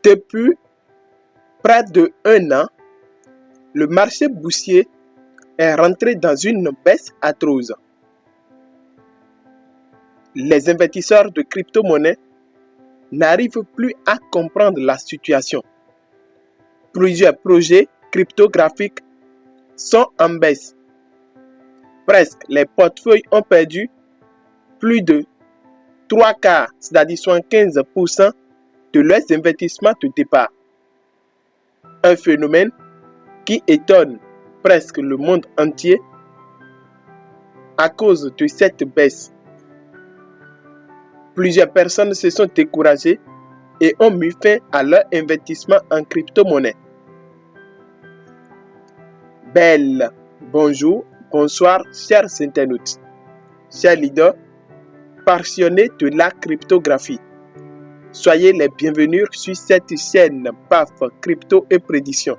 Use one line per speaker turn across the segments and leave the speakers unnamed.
Depuis près de 1 an, le marché boursier est rentré dans une baisse atroce. Les investisseurs de crypto-monnaies n'arrivent plus à comprendre la situation. Plusieurs projets cryptographiques sont en baisse. Presque les portefeuilles ont perdu plus de 3 quarts, c'est-à-dire 75% de leurs investissements de départ. Un phénomène qui étonne presque le monde entier à cause de cette baisse. Plusieurs personnes se sont découragées et ont mis fin à leur investissement en crypto-monnaie. Belle, bonjour, bonsoir, chers internautes, chers leaders, passionnés de la cryptographie. Soyez les bienvenus sur cette chaîne PAF Crypto et Prédiction.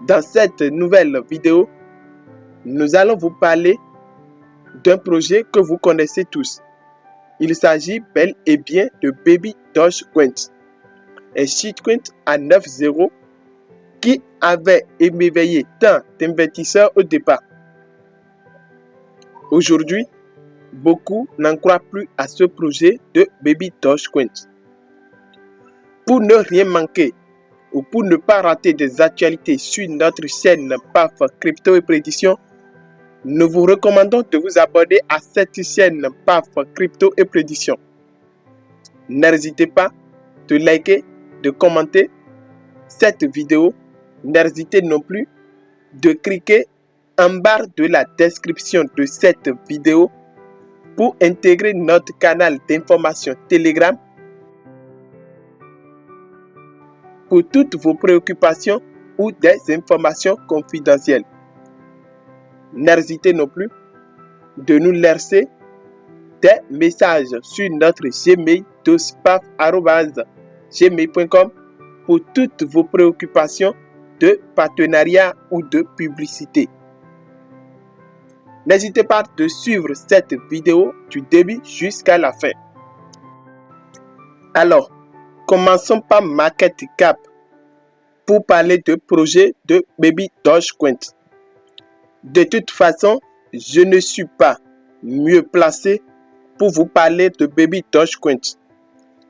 Dans cette nouvelle vidéo, nous allons vous parler d'un projet que vous connaissez tous. Il s'agit bel et bien de Baby Dogecoin, un shitcoin à 9,0 qui avait émerveillé tant d'investisseurs au départ. Aujourd'hui, beaucoup n'en croient plus à ce projet de Baby Dogecoin. Pour ne rien manquer ou pour ne pas rater des actualités sur notre chaîne PAF Crypto et Prédiction, nous vous recommandons de vous abonner à cette chaîne PAF Crypto et Prédiction. N'hésitez pas de liker, de commenter cette vidéo. N'hésitez non plus de cliquer en barre de la description de cette vidéo pour intégrer notre canal d'information Telegram pour toutes vos préoccupations ou des informations confidentielles. N'hésitez non plus de nous laisser des messages sur notre Gmail dospaf@gmail.com pour toutes vos préoccupations de partenariat ou de publicité. N'hésitez pas de suivre cette vidéo du début jusqu'à la fin. Alors, commençons par Market Cap pour parler de projet de Baby Dogecoin. De toute façon, je ne suis pas mieux placé pour vous parler de Baby Dogecoin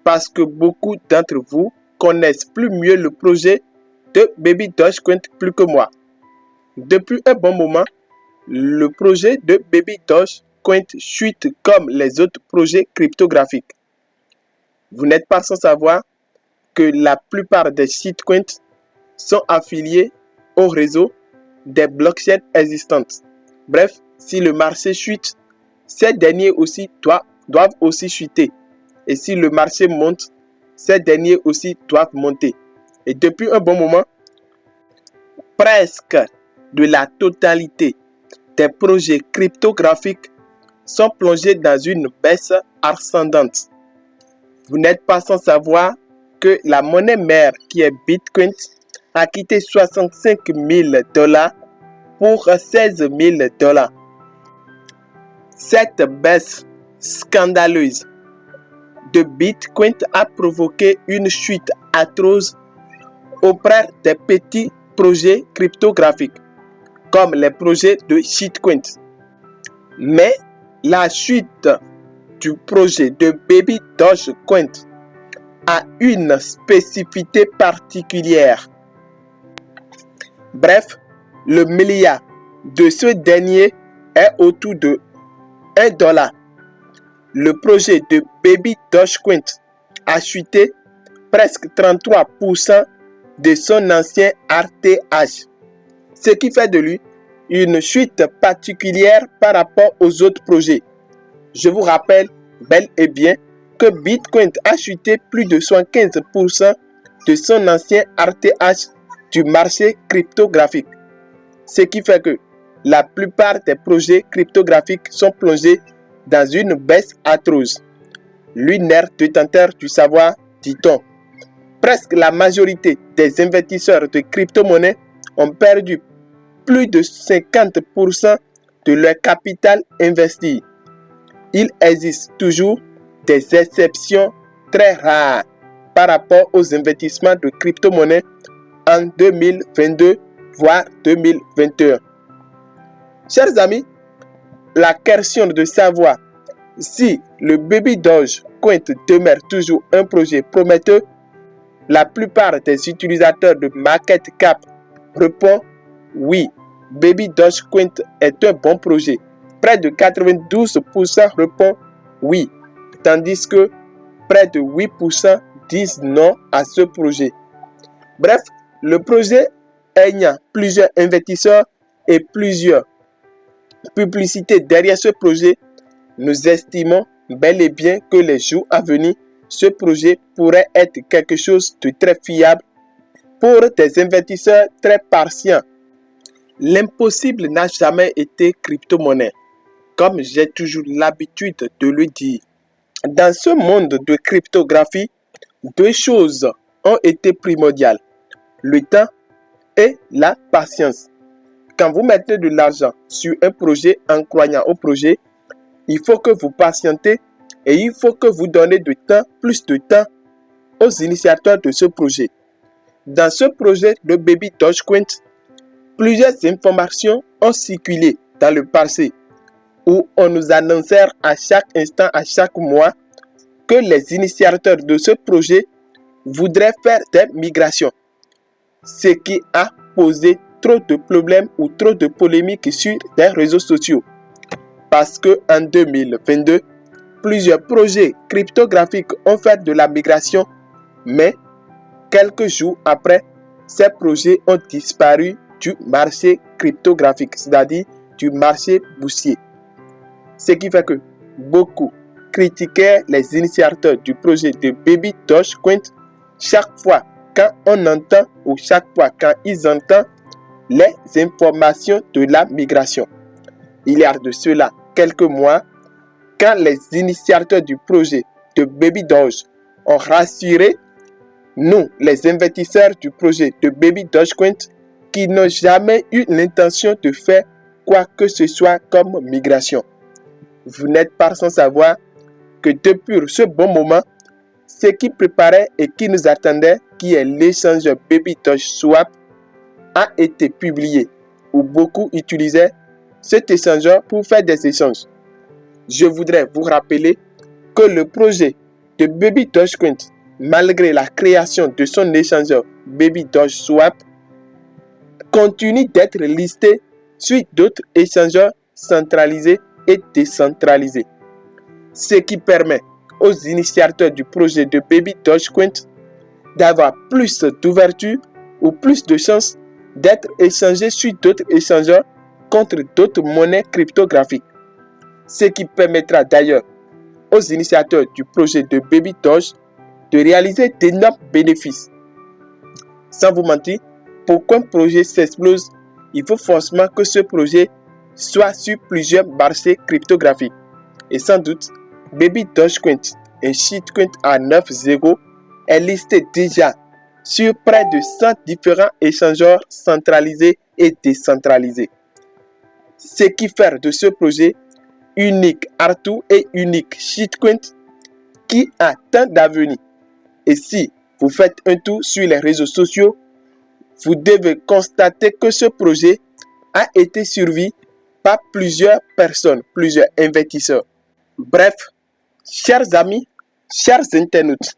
parce que beaucoup d'entre vous connaissent plus mieux le projet de Baby Dogecoin plus que moi. Depuis un bon moment, le projet de Baby Dogecoin chute comme les autres projets cryptographiques. Vous n'êtes pas sans savoir que la plupart des shitcoins sont affiliés au réseau des blockchains existantes. Bref, si le marché chute, ces derniers aussi doivent aussi chuter. Et si le marché monte, ces derniers aussi doivent monter. Et depuis un bon moment, presque de la totalité des projets cryptographiques sont plongés dans une baisse ascendante. Vous n'êtes pas sans savoir que la monnaie mère qui est Bitcoin a quitté $65,000 pour $16,000. Cette baisse scandaleuse de Bitcoin a provoqué une chute atroce auprès des petits projets cryptographiques, comme les projets de shitcoins. Mais la chute du projet de Baby Dogecoin a une spécificité particulière. Bref, le milliard de ce dernier est autour de $1. Le projet de Baby Dogecoin a chuté presque 33% de son ancien RTH, ce qui fait de lui une chute particulière par rapport aux autres projets. Je vous rappelle bel et bien que Bitcoin a chuté plus de 75% de son ancien RTH du marché cryptographique. Ce qui fait que la plupart des projets cryptographiques sont plongés dans une baisse atroce. Lunaire détenteur du savoir, dit-on. Presque la majorité des investisseurs de crypto-monnaies ont perdu plus de 50% de leur capital investi. Il existe toujours des exceptions très rares, par rapport aux investissements de crypto-monnaies en 2022, voire 2021. Chers amis, la question de savoir si le Baby Dogecoin demeure toujours un projet prometteur, la plupart des utilisateurs de Market Cap répondent oui, Baby Dogecoin est un bon projet. Près de 92% répondent oui, tandis que près de 8% disent non à ce projet. Bref, le projet ayant plusieurs investisseurs et plusieurs publicités derrière ce projet, nous estimons bel et bien que les jours à venir, ce projet pourrait être quelque chose de très fiable pour des investisseurs très patients. L'impossible n'a jamais été crypto-monnaie, comme j'ai toujours l'habitude de le dire. Dans ce monde de cryptographie, deux choses ont été primordiales, le temps et la patience. Quand vous mettez de l'argent sur un projet en croyant au projet, il faut que vous patientez et il faut que vous donnez plus de temps aux initiateurs de ce projet. Dans ce projet de Baby Dogecoin, plusieurs informations ont circulé dans le passé où on nous annonçait à chaque instant, à chaque mois, que les initiateurs de ce projet voudraient faire des migrations, ce qui a posé trop de problèmes ou trop de polémiques sur les réseaux sociaux. Parce qu'en 2022, plusieurs projets cryptographiques ont fait de la migration, mais quelques jours après, ces projets ont disparu du marché cryptographique, c'est-à-dire du marché boursier. Ce qui fait que beaucoup critiquaient les initiateurs du projet de Baby Dogecoin chaque fois quand on entend ou chaque fois quand ils entendent les informations de la migration. Il y a de cela quelques mois, quand les initiateurs du projet de Baby Doge ont rassuré nous, les investisseurs du projet de Baby Dogecoin, qui n'ont jamais eu l'intention de faire quoi que ce soit comme migration. Vous n'êtes pas sans savoir que depuis ce bon moment, ce qui préparait et qui nous attendait, qui est l'échangeur Baby Doge Swap, a été publié, où beaucoup utilisaient cet échangeur pour faire des échanges. Je voudrais vous rappeler que le projet de Baby Dogecoin, malgré la création de son échangeur Baby Doge Swap, continue d'être listé sur d'autres échangeurs centralisés et décentralisés. Ce qui permet aux initiateurs du projet de Baby Dogecoin d'avoir plus d'ouverture ou plus de chances d'être échangés sur d'autres échangeurs contre d'autres monnaies cryptographiques. Ce qui permettra d'ailleurs aux initiateurs du projet de Baby Doge de réaliser d'énormes bénéfices. Sans vous mentir, pour qu'un projet s'explose, il faut forcément que ce projet soit sur plusieurs marchés cryptographiques. Et sans doute, Baby Dogecoin, un shitcoin à 9.0, est listé déjà sur près de 100 différents échangeurs centralisés et décentralisés. Ce qui fait de ce projet unique Arthur et unique shitcoin qui a tant d'avenir. Et si vous faites un tour sur les réseaux sociaux, vous devez constater que ce projet a été suivi par plusieurs personnes, plusieurs investisseurs. Bref, chers amis, chers internautes,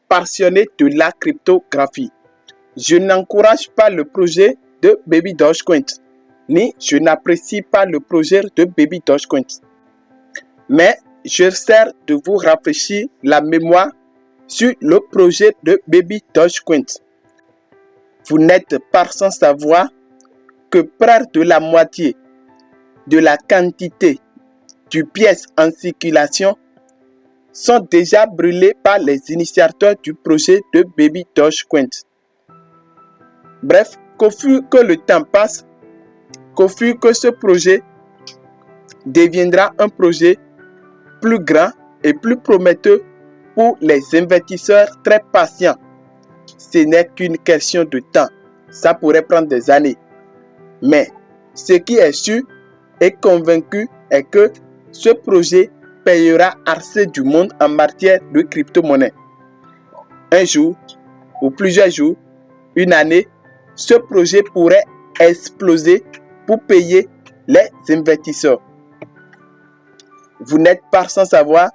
passionnés de la cryptographie, je n'encourage pas le projet de Baby Dogecoin, ni je n'apprécie pas le projet de Baby Dogecoin. Mais j'essaie de vous rafraîchir la mémoire sur le projet de Baby Dogecoin. Vous n'êtes pas sans savoir que près de la moitié de la quantité de pièces en circulation sont déjà brûlées par les initiateurs du projet de Baby Dogecoin. Bref, qu'au fur que le temps passe, qu'au fur que ce projet deviendra un projet plus grand et plus prometteur pour les investisseurs très patients. Ce n'est qu'une question de temps. Ça pourrait prendre des années. Mais ce qui est sûr et convaincu est que ce projet payera assez du monde en matière de crypto-monnaie. un jour ou plusieurs jours, une année, ce projet pourrait exploser pour payer les investisseurs. Vous n'êtes pas sans savoir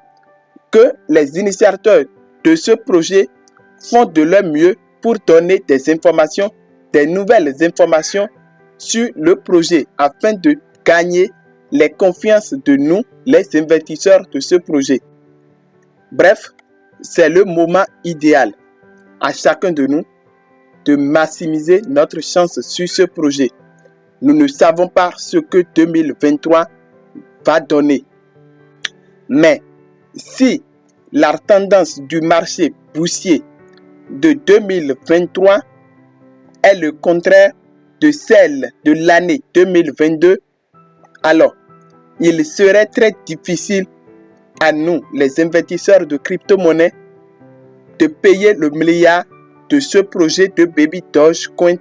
que les initiateurs de ce projet font de leur mieux pour donner des informations, des nouvelles informations sur le projet afin de gagner les confiances de nous, les investisseurs de ce projet. Bref, c'est le moment idéal à chacun de nous de maximiser notre chance sur ce projet. Nous ne savons pas ce que 2023 va donner. Mais si la tendance du marché boursier de 2023 est le contraire de celle de l'année 2022, alors il serait très difficile à nous, les investisseurs de crypto-monnaies, de payer le milliard de ce projet de Baby Dogecoin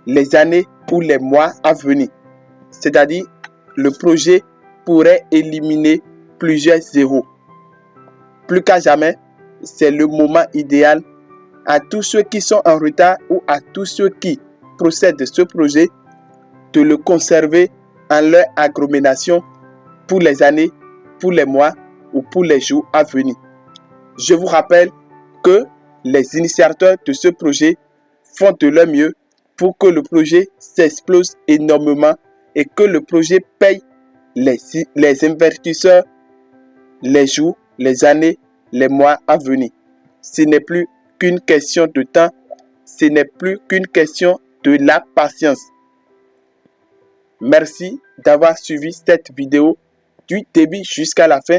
les années ou les mois à venir. C'est-à-dire, le projet pourrait éliminer plusieurs zéros. Plus qu'à jamais, c'est le moment idéal à tous ceux qui sont en retard ou à tous ceux qui procèdent de ce projet de le conserver en leur agglomération pour les années, pour les mois ou pour les jours à venir. Je vous rappelle que les initiateurs de ce projet font de leur mieux pour que le projet s'explose énormément et que le projet paye les investisseurs les jours, les années, les mois à venir. Ce n'est plus qu'une question de temps, ce n'est plus qu'une question de la patience. Merci d'avoir suivi cette vidéo du début jusqu'à la fin.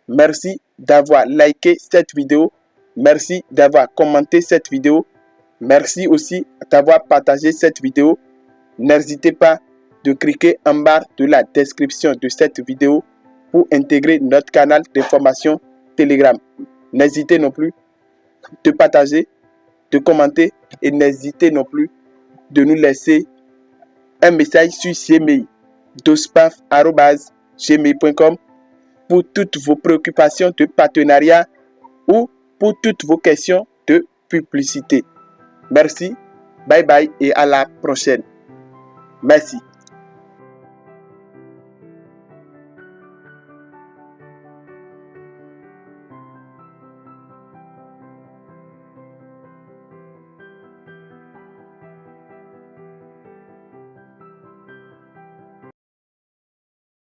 Merci d'avoir liké cette vidéo. Merci d'avoir commenté cette vidéo. Merci aussi d'avoir partagé cette vidéo. N'hésitez pas de cliquer en bas de la description de cette vidéo pour intégrer notre canal d'information Telegram. N'hésitez non plus de partager, de commenter et n'hésitez non plus de nous laisser un message sur Gmail, dospaf@gmail.com pour toutes vos préoccupations de partenariat ou pour toutes vos questions de publicité. Merci, bye bye et à la prochaine. Merci.